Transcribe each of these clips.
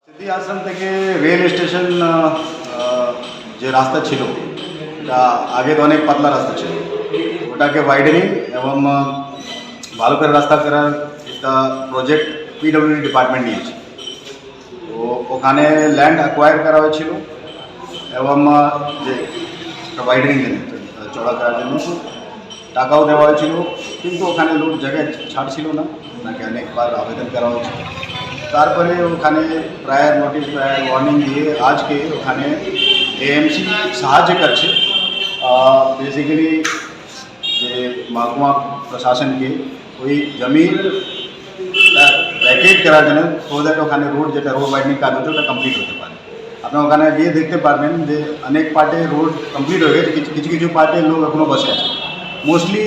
সিদ্ধি আশ্রম থেকে rail station যে রাস্তা ছিল এটা আগে তো অনেক পাতলা রাস্তা ছিল, ওটাকে ওয়াইডেনিং এবং ভালো করে রাস্তা করার একটা প্রজেক্ট পিডব্লিউডি ডিপার্টমেন্ট নিয়েছে। তো ওখানে ল্যান্ড অ্যাকোয়ার করা হয়েছিল এবং যে ওয়াইডেনিং জন্য চড়া করার জন্য টাকাও দেওয়া হয়েছিল, কিন্তু ওখানে লোক জায়গায় ছাড়ছিল না, ওনাকে অনেকবার আবেদন করা হয়েছিল। তারপরে ওখানে প্রায় নোটিশ প্রায় ওয়ার্নিং দিয়ে আজকে ওখানে এএমসি সাহায্য করছে বেসিক্যালি যে মহকুমা প্রশাসনকে ওই জমিন ভ্যাকেট করার জন্য, সো দ্যাট ওখানে রোড যেটা রোড ওয়াইডনিং কাজ হচ্ছে ওটা কমপ্লিট হতে পারে। আপনি ওখানে গিয়ে দেখতে পারবেন যে অনেক পার্টে রোড কমপ্লিট হয়ে গেছে, কিছু কিছু পার্টে লোক এখনও বসে আছে। মোস্টলি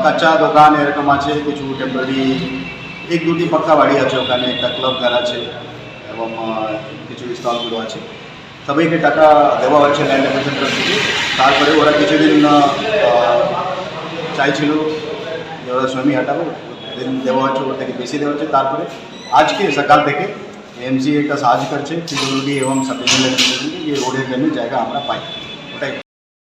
কাঁচা দোকান এরকম আছে, কিছু টেম্পোরারি এক দুটি পাক্কা বাড়ি আছে, ওখানে একটা ক্লাব ঘর আছে এবং কিছু স্টলগুলো আছে। সবাইকে টাকা দেওয়া হচ্ছে ল্যান্ড অ্যাকুইজিশন তরফ থেকে। তারপরে ওরা কিছুদিন চাইছিল যে ওরা জমি হাঁটাবো, দিন দেওয়া হচ্ছে, ওর থেকে বেশি দেওয়া হচ্ছে। তারপরে আজকে সকাল থেকে এমসি একটা সাহায্য করছে পিডব্লিউডি এবং সাব ডিভিশনাল যে রোডের জন্য জায়গা আমরা পাই।